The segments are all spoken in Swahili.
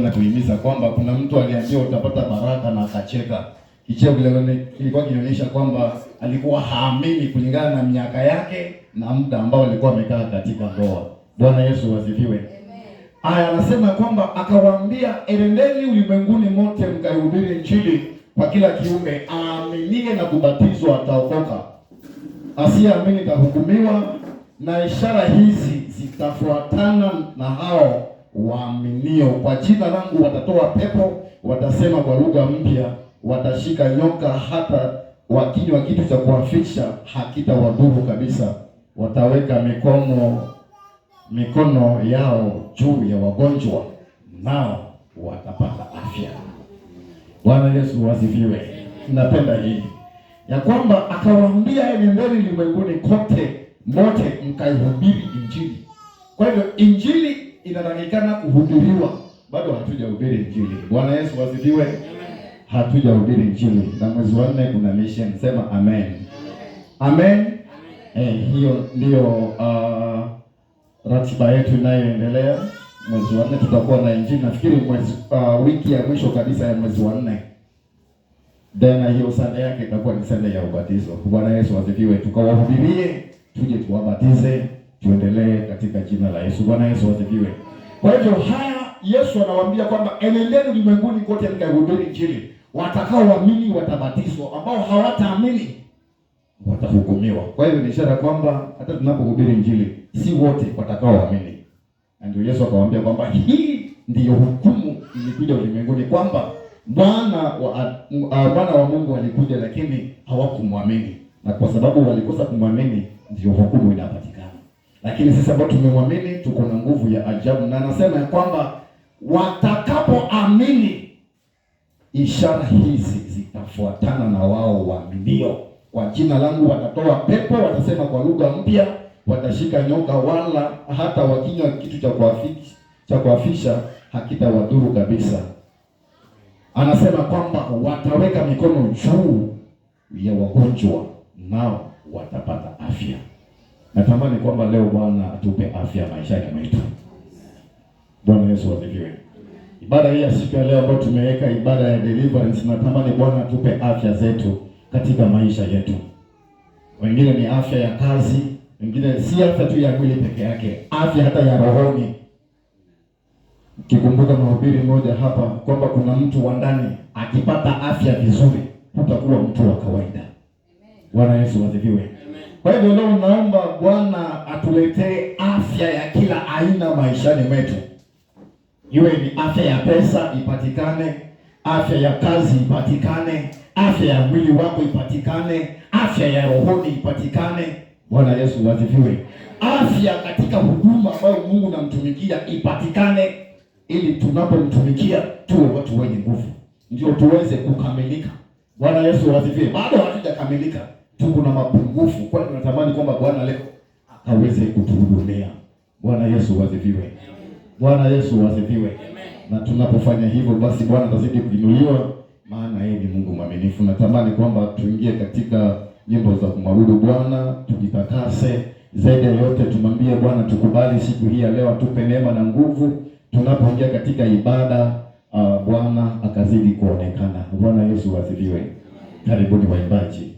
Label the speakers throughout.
Speaker 1: Na kuhimiza kwamba kuna mtu aliambiwa utapata baraka na akacheka. Kicheko kilikuwa kinaonyesha kwamba alikuwa haamini kulingana na miaka yake na muda ambao alikuwa amekaa katika ndoa. Bwana Yesu asifiwe. Aya, anasema kwamba akawaambia, enendeni ulimwenguni mote mkaihubiri Injili kwa kila kiumbe, aaminie na kubatizwa ataokoka, asiyeamini atahukumiwa, na ishara hizi zitafuatana na hao waaminio. Kwa jina langu watatoa pepo, watasema kwa lugha mpya, watashika nyoka, hata wakinywa kitu cha kuafisha hakitawadhuru kabisa. Wataweka mikono yao juu ya wagonjwa, nao watapata afya. Bwana Yesu asifiwe. Napenda hii ya kwamba akawaambia, enendeni ulimwenguni kote mote mkaihubiri Injili. Kwa hivyo Injili inatakikana kuhubiriwa. Bado hatujahubiri Injili. Bwana Yesu asifiwe. Hatujahubiri Injili. Na mwezi wa 4 kuna mission. Sema amen. Amen. Hiyo ndio ratiba yetu inayoendelea. Mwezi wa 4 tutakuwa na Injili. Nafikiri wiki ya mwisho kabisa ya mwezi wa 4. Then hiyo Sunday yake itakuwa ni Sunday ya ubatizo. Bwana Yesu asifiwe. Tukawahubirie, tuje tuwabatize, tuendelee katika jina la Yesu. Bwana Yesu asifiwe. Kwa hivyo haya Yesu anawaambia kwamba enendeni ulimwenguni kote mkaihubiri Injili. Watakaoamini watabatizwa, ambao hawataamini watahukumiwa. Kwa hivyo ni ishara kwamba hata tunapohubiri Injili si wote watakaoamini. Na ndio Yesu akawaambia kwamba hii ndiyo hukumu ilikuja ulimwenguni, kwamba Mwana wa Mungu alikuja lakini hawakumwamini. Na kwa sababu walikosa kumwamini ndio hukumu inapatikana. Lakini sisi ambao tumemwamini tuko na nguvu ya ajabu, na anasema ya kwamba watakapoamini ishara hizi zitafuatana na wao waaminio. Kwa jina langu watatoa pepo, watasema kwa lugha mpya, watashika nyoka, wala hata wakinywa kitu cha kuafisha hakitawadhuru kabisa. Anasema kwamba wataweka mikono juu ya wagonjwa, nao watapata afya. Natamani kwamba leo Bwana atupe afya maishani mwetu. Bwana Yesu asifiwe. Ibada hii ya siku ya leo ambayo tumeweka ibada ya deliverance, natamani Bwana atupe afya zetu katika maisha yetu. Wengine ni afya ya kazi, wengine si afya tu ya mwili peke yake, afya hata ya rohoni. Kikumbuka mahubiri moja hapa kwamba kuna mtu wa ndani akipata afya vizuri, hutakuwa mtu wa kawaida. Bwana Yesu asifiwe. Kwa hivyo leo naomba Bwana atuletee afya ya kila aina maishani mwetu. Iwe ni afya ya pesa ipatikane, afya ya kazi ipatikane, afya ya mwili wako ipatikane, afya ya rohoni ipatikane. Bwana Yesu asifiwe. Afya katika huduma ambayo Mungu namtumikia ipatikane, ili tunapomtumikia tuwe watu wenye nguvu, ndio tuweze kukamilika. Bwana Yesu asifiwe. Bado hatujakamilika, tuko na mapungufu. Kwa hiyo tunatamani kwamba Bwana leo aweze kutuhudumia. Bwana Yesu asifiwe. Bwana Yesu asifiwe. Na tunapofanya hivyo basi Bwana atazidi kuinuliwa, maana yeye ni Mungu mwaminifu. Natamani kwamba tuingie katika nyimbo za kumwabudu Bwana, tujitakase. Zaidi ya yote tumwambie Bwana tukubali siku hii ya leo, atupe neema na nguvu tunapoingia katika ibada. Bwana akazidi kuonekana. Bwana Yesu asifiwe. Karibuni waimbaji.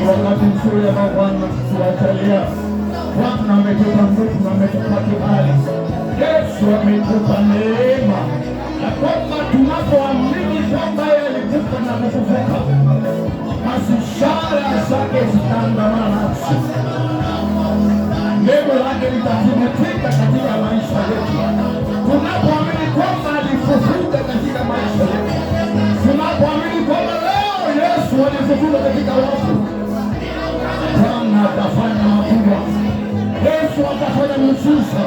Speaker 1: Wakati mzuri ambao Bwana tuwatalia. Bwana ametupa nguvu na ametupa kibali. Yesu ametupa neema ya kwamba tunapoamini kwamba yeye alikufa na kufufuka, basi ishara zake zitaandamana nasi. Neno lake litathibitika katika maisha yetu. Tunapoamini kwamba alifufuka katika maisha yetu, tunapoamini kwamba leo Yesu alifufuka katika wafu, Bwana atafanya makubwa. Yesu atafanya miujiza.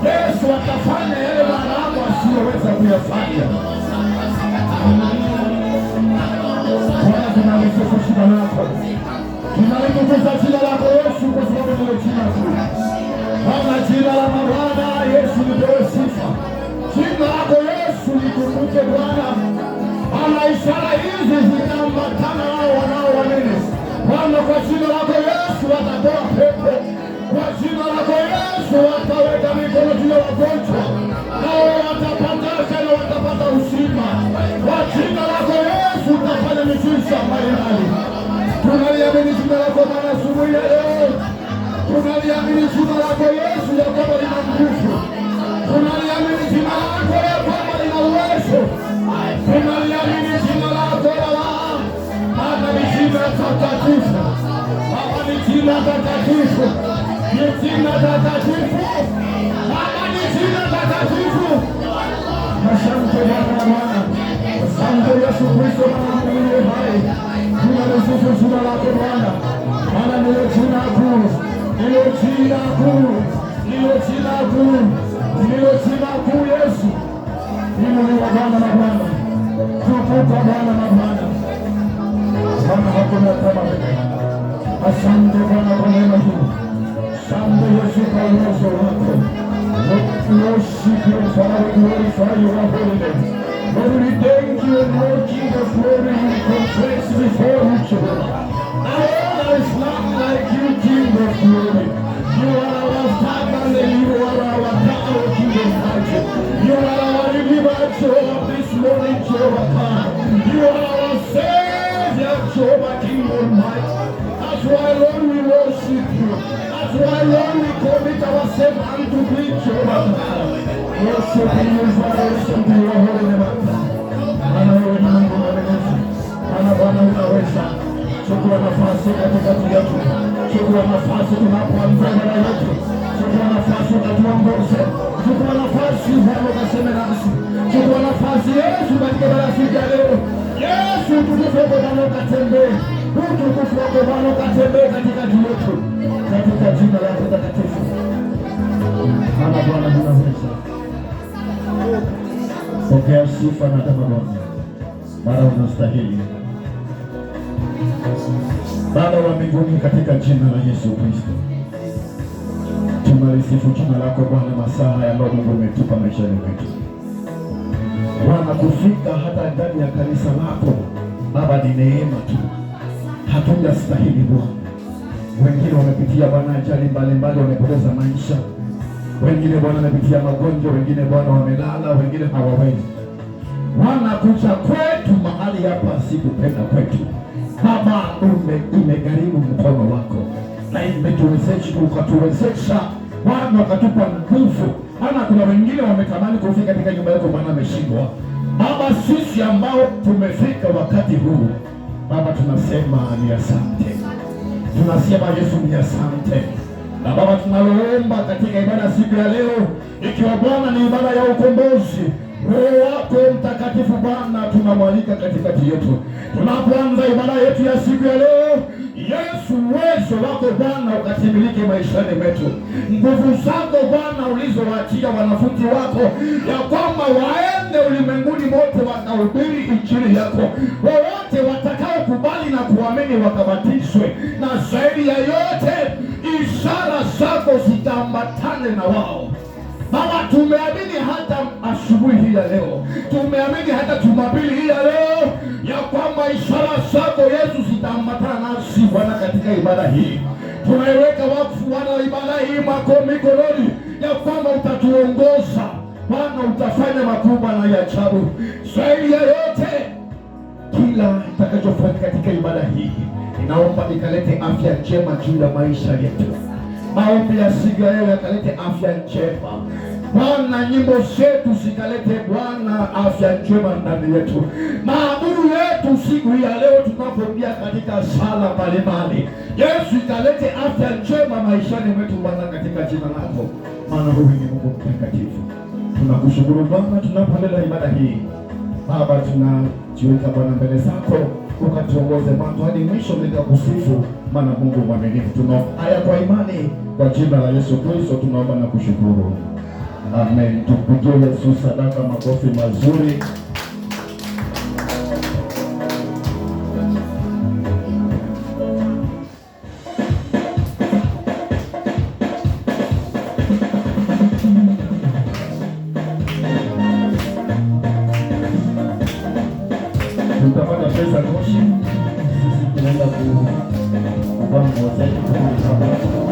Speaker 1: Yesu atafanya yale wanadamu asiyoweza kuyafanya. Bwana, tunalitukuza jina lako. Tunalitukuza jina lako Yesu, kwa sababu ni jina kuu. Bwana, jina la Bwana Yesu lipewe sifa. Jina lako Yesu litukuke Bwana. Bwana, ishara hizi zinaambatana nao wanaoamini. Bwana, kwa jina lako Yesu watatoa pepo. Kwa jina lako Yesu wataweka mikono juu ya wagonjwa, nao watapata afya na watapata uzima. Kwa jina lako Yesu utafanya miujiza mbalimbali. Tunaliamini jina lako Bwana asubuhi ya leo. Tunaliamini jina lako Yesu ya kwamba lina nguvu. Tunaliamini jina lako ya kwamba lina uwezo. Tunaliamini jina lako Baba, maana ni jina takatifu. Baba, ni jina takatifu. Ni jina takatifu. Baba, ni jina takatifu. Asante Bwana. Asante Yesu Kristo, Mwana wa Mungu hai. Tunalisifu jina lako Bwana, maana ndilo jina kuu, ndilo jina kuu, ndilo jina kuu, ndilo jina kuu Yesu. Inuliwa Bwana na Bwana, tukuka Bwana na Bwana. Bwana, hakuna kama wewe. Asante Bwana kwa neema hii. Asante Yesu kwa uwezo wako. Worship you, Father, we glorify your holy name. Lord, we thank you and Lord King of glory, we confess before you, Jehovah. There is none like you, King of glory. You are our Father and you are our God of Almighty. You are our Redeemer, Jehovah, this morning, Jehovah God. You are our Savior, Jehovah King Almighty. That's why, Lord, we worship you. That's why, Lord, we commit ourselves unto thee, Jehovah God. Worship you, worship you, holy name. Ana wewe ni Mungu mwaminifu. Ana Bwana unaweza. Chukua nafasi katikati yetu. Chukua nafasi tunapoanza ibada yetu. Chukua nafasi ukatuongoze. Chukua nafasi Bwana ukaseme nasi. Chukua nafasi Yesu katika ibada siku ya leo. Yesu utukufu wako Bwana ukatembee. Utukufu wako Bwana ukatembee katikati yetu. Katika jina lako takatifu. Ana Bwana unaweza. Pokea sifa na adhabu Bwana unastahili. Baba wa mbinguni, katika jina la Yesu Kristo, tunalisifu jina lako Bwana masaa haya ambayo Mungu umetupa maishani mwetu. Bwana, kufika hata ndani ya kanisa lako Baba ni neema tu, hatujastahili Bwana. Wengine wamepitia Bwana ajali mbalimbali, wamepoteza maisha. Wengine Bwana wamepitia magonjwa, wengine Bwana wamelala, wengine hawawezi. Bwana, kuja kwetu mahali hapa si kupenda kwetu Baba, imegharimu mkono wako na imetuwezesha, ukatuwezesha Bwana, ukatupa nguvu. Bwana, kuna wengine wametamani kufika katika nyumba yako Bwana, ameshindwa Baba. Sisi ambao tumefika wakati huu Baba, tunasema ni asante. Tunasema Yesu ni asante. Na Baba, tunaloomba katika ibada siku ya leo, ikiwa Bwana ni ibada ya ukombozi, Roho wako Mtakatifu Bwana tunamwalika katikati yetu. Tunapoanza ibada yetu ya siku ya leo, Yesu, uwezo wako Bwana ukatimilike maishani mwetu. Nguvu zako Bwana ulizowaachia wanafunzi wako ya kwamba waende ulimwenguni mote wakahubiri injili yako, wowote watakao kubali na kuamini wakabatizwe, na zaidi ya yote ishara zako zitaambatane na wao. Baba, tumeamini hata asubuhi hii ya leo, tumeamini hata Jumapili hii ya leo ya kwamba ishara zako Yesu zitaambatana nasi Bwana katika ibada hii. Tunaiweka wakfu Bwana ibada hii mwako mikononi, ya kwamba utatuongoza Bwana, utafanya makubwa na ya ajabu. Zaidi ya yote, kila itakachofanya katika ibada hii, ninaomba ikalete afya njema juu ya maisha yetu. Maombi ya siku ya leo yakalete afya njema Bwana. Nyimbo zetu zikalete Bwana afya njema ndani yetu. Maabudu yetu siku ya leo tunapoingia katika sala mbalimbali, Yesu ikalete afya njema maishani mwetu Bwana, katika jina lako, maana wewe ni Mungu mtakatifu. Tunakushukuru Bwana tunapoendelea ibada hii Baba, tunajiweka Bwana mbele zako, ukatuongoze mwanzo hadi mwisho bila kusifu, maana Mungu mwaminifu. Tunaomba haya kwa imani kwa jina la Yesu Kristo tunaomba na kushukuru. Amen. Tupigie Yesu sadaka makofi mazuri. Tutapata pesa koshi. Sisi tunaenda kuvaa nguo zetu.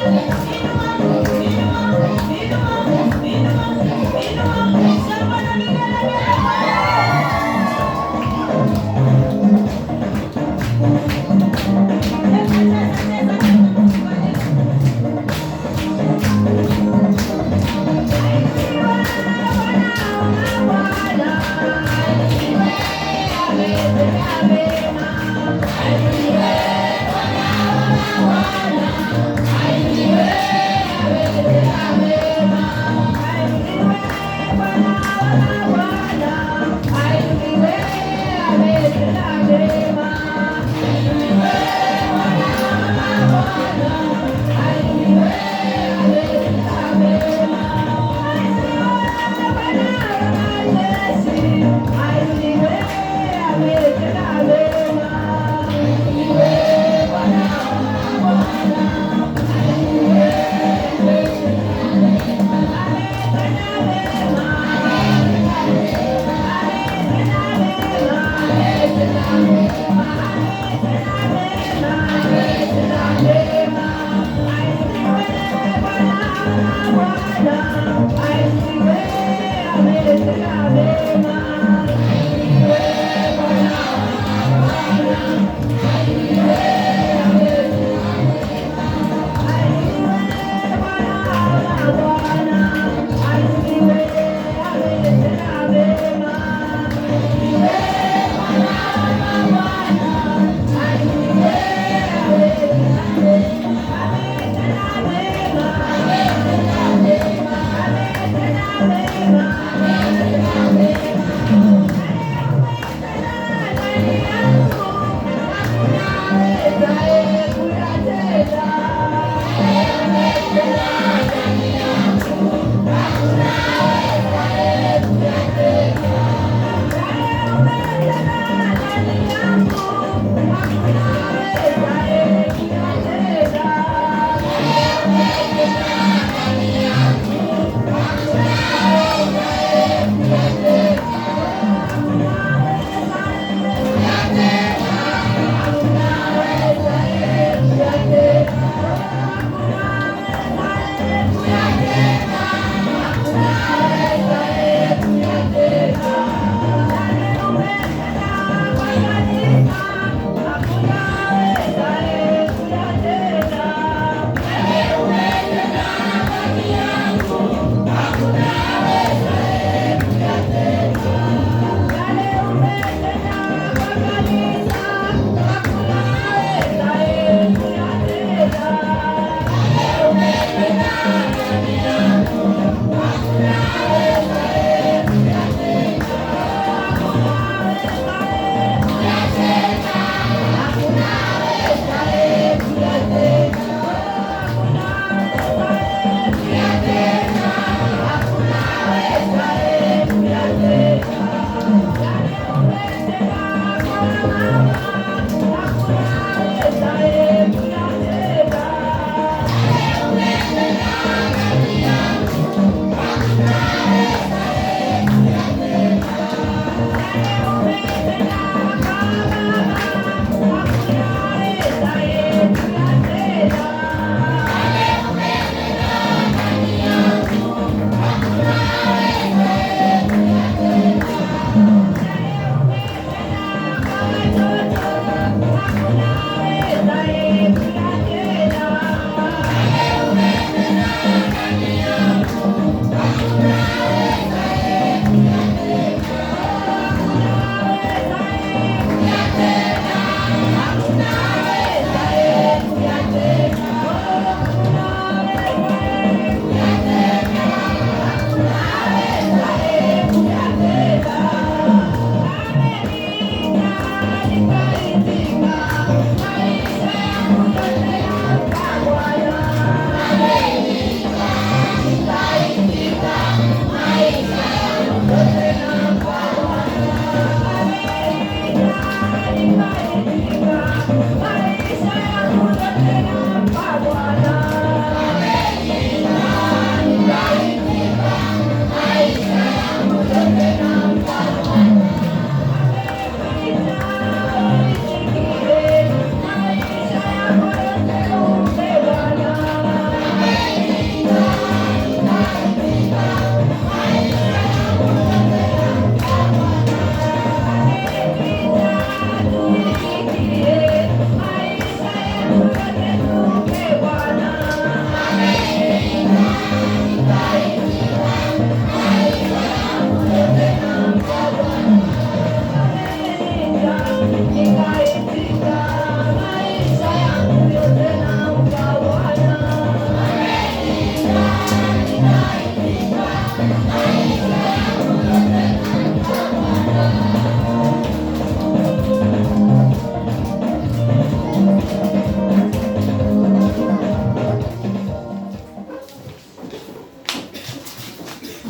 Speaker 2: Everywhere,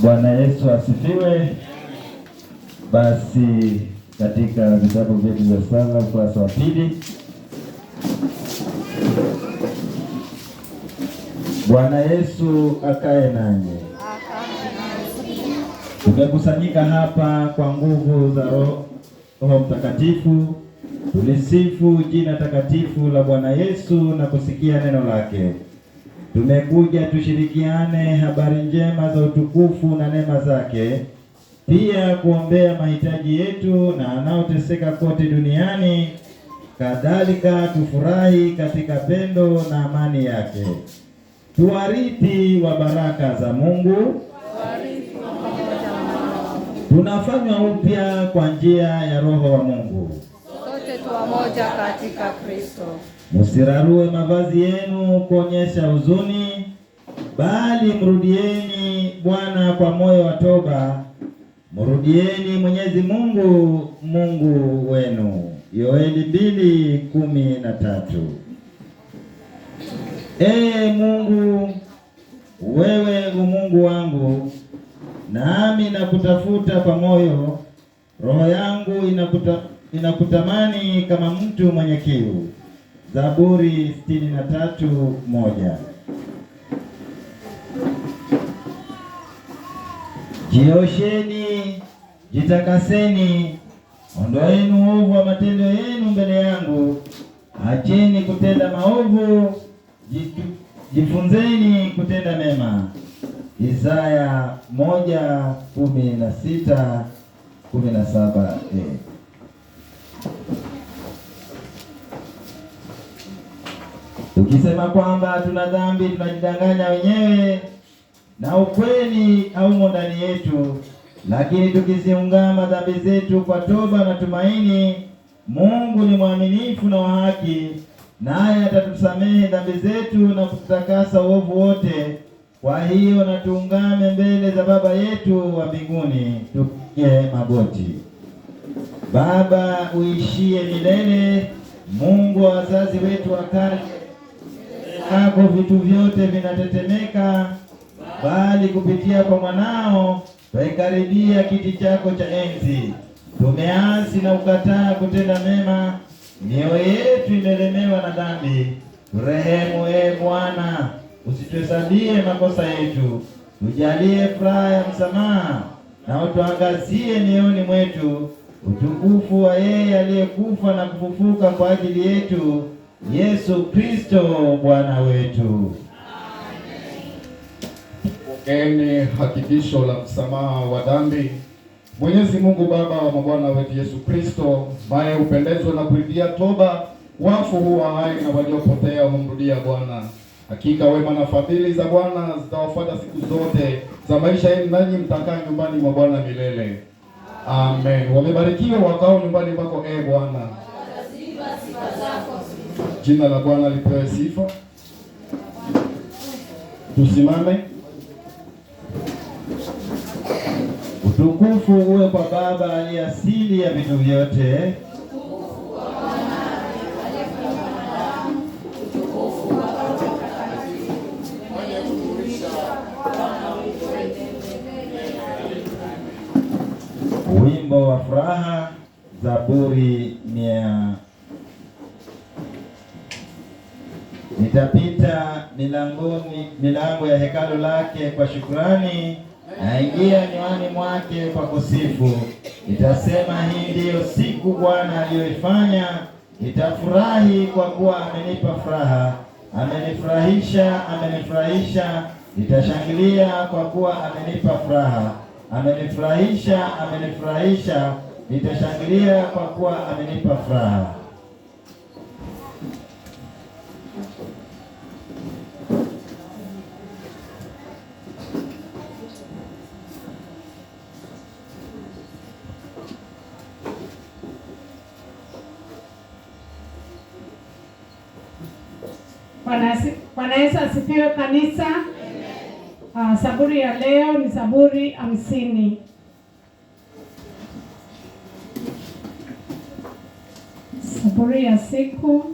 Speaker 2: Bwana Yesu asifiwe. Basi katika vitabu vyetu vya sala ukurasa wa 2. Bwana Yesu akae nanyi. Tumekusanyika hapa kwa nguvu za Roho Mtakatifu tulisifu jina takatifu la Bwana Yesu na kusikia neno lake. Tumekuja tushirikiane habari njema za utukufu na neema zake, pia kuombea mahitaji yetu na anaoteseka kote duniani. Kadhalika tufurahi katika pendo na amani yake. Tuwarithi wa baraka za Mungu. Tunafanywa upya kwa njia ya Roho wa Mungu.
Speaker 3: Sote tu wamoja katika Kristo.
Speaker 2: Msirarue mavazi yenu kuonyesha huzuni, bali mrudieni Bwana kwa moyo wa toba. Mrudieni Mwenyezi Mungu, Mungu wenu. Yoeli 2:13. Ee Mungu, wewe Mungu wangu, nami nakutafuta kwa moyo. Roho yangu inakutamani kama mtu mwenye kiu. Zaburi 63:1. Jiosheni, jitakaseni, ondoeni uovu wa matendo yenu mbele yangu. Acheni kutenda maovu, jifunzeni kutenda mema. Isaya 1:16-17. Tukisema kwamba tuna dhambi tunajidanganya wenyewe na ukweli haumo ndani yetu. Lakini tukiziungama dhambi zetu kwa toba na tumaini, Mungu ni mwaminifu na wa haki, naye atatusamehe dhambi zetu na kututakasa uovu wote. Kwa hiyo na tuungame mbele za Baba yetu wa mbinguni, tupige magoti. Baba uishie milele, Mungu wa wazazi wetu wa kale, hapo vitu vyote vinatetemeka, bali kupitia kwa mwanao twaikaribia kiti chako cha enzi. Tumeasi na ukataa kutenda mema, mioyo yetu imelemewa na dhambi. Turehemu Bwana, usituhesabie makosa yetu, tujalie furaha ya msamaha, na utuangazie mioyoni mwetu utukufu wa yeye aliyekufa na kufufuka kwa ajili yetu, Yesu Kristo Bwana wetu.
Speaker 1: Pokeeni hakikisho la msamaha wa dhambi. Mwenyezi Mungu Baba wa Bwana wetu Yesu Kristo, ambaye upendezwe na kuridhia toba wafu huwa hai na waliopotea humrudia Bwana. Hakika wema na fadhili za Bwana zitawafuata siku zote za maisha yenu, nanyi mtakaa nyumbani mwa Bwana milele. Amen. Wamebarikiwa wakao nyumbani mwako, Bwana. Jina la Bwana lipewe sifa. Tusimame.
Speaker 2: Utukufu uwe kwa Baba aliye asili ya vitu vyote. Wimbo wa furaha, Zaburi 100. Nitapita milango ya hekalu lake kwa shukrani, naingia nywani mwake kwa kusifu. Nitasema hii ndiyo siku Bwana aliyoifanya, nitafurahi kwa kuwa amenipa furaha. Amenifurahisha, nitashangilia kwa kuwa amenipa furaha. Amenifurahisha, nitashangilia kwa kuwa amenipa furaha.
Speaker 4: Bwana Yesu asifiwe kanisa. Saburi ya leo ni Zaburi 50. Saburi ya siku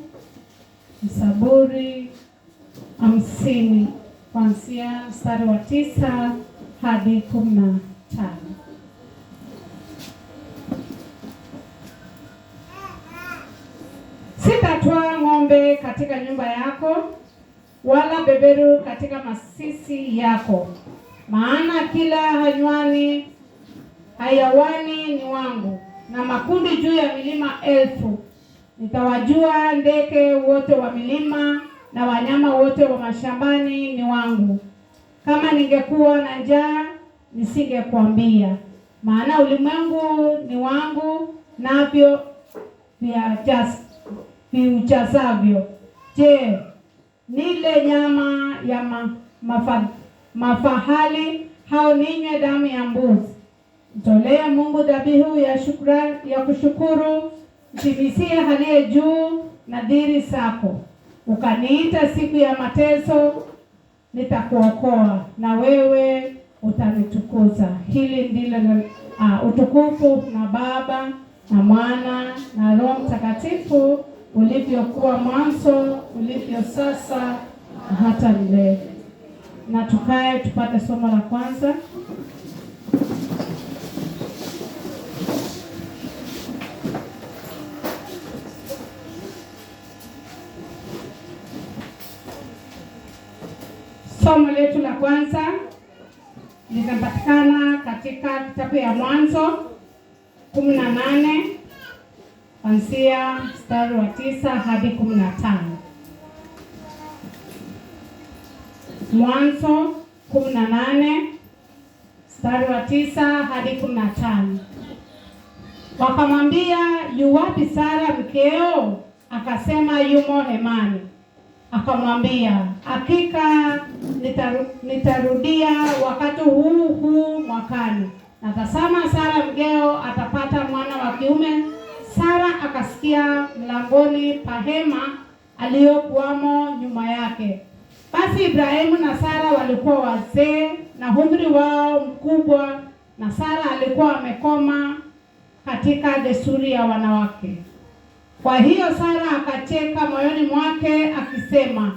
Speaker 4: ni Zaburi 50 kuanzia mstari wa 9 hadi 15. Sitatwaa ng'ombe katika nyumba yako, wala beberu katika masisi yako, maana kila hayawani ni wangu, na makundi juu ya milima 1000. Nitawajua ndege wote wa milima na wanyama wote wa mashambani ni wangu. Kama ningekuwa na njaa nisingekwambia, maana ulimwengu ni wangu navyo viujazavyo. Je, nile nyama ya mafahali hao ninywe damu ya mbuzi? Mtolee Mungu dhabihu ya shukrani ya kushukuru, mtimizie aliye juu nadhiri zako. Ukaniita siku ya mateso, nitakuokoa na wewe utanitukuza. Hili ndilo utukufu na Baba na Mwana na Roho Mtakatifu, ulivyokuwa mwanzo, ulivyo sasa na hata milele. Na tukae tupate somo la kwanza. Somo letu la kwanza linapatikana katika kitabu ya Mwanzo 18 kuanzia mstari wa 9 hadi 15. Mwanzo 18 mstari wa 9 hadi 15. Wakamwambia, yu wapi Sara mkeo? Akasema, yumo hemani. Akamwambia, hakika nitarudia wakati huu mwakani, na tazama, Sara mkeo atapata mwana wa kiume. Sara akasikia mlangoni pa hema aliyokuwamo nyuma yake. Basi Ibrahimu na Sara walikuwa wazee na umri wao mkubwa, na Sara alikuwa amekoma katika desturi ya wanawake. Kwa hiyo Sara akacheka moyoni mwake akisema,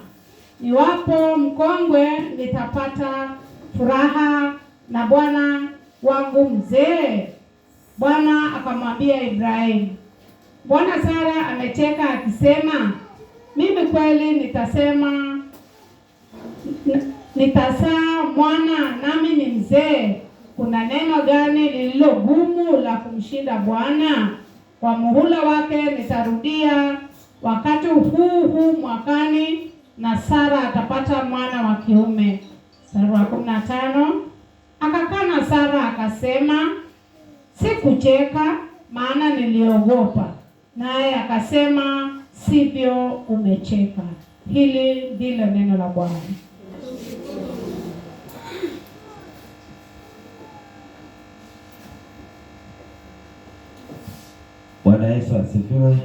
Speaker 4: iwapo mkongwe nitapata furaha na bwana wangu mzee. Bwana akamwambia Ibrahimu, Bwana Sara amecheka akisema, mimi kweli nitazaa mwana nami ni mzee? Kuna neno gani lililo gumu la kumshinda Bwana? Kwa muhula wake nitarudia wakati huu mwakani, na Sara atapata mwana wa kiume. Mstari wa 15. Akakana Sara akasema, sikucheka, maana niliogopa. Naye akasema, sivyo, umecheka. Hili ndilo neno la Bwana.
Speaker 2: Bwana Yesu asifiwe.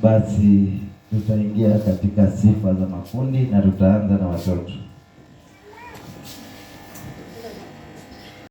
Speaker 2: Basi tutaingia katika sifa za makundi na tutaanza na watoto.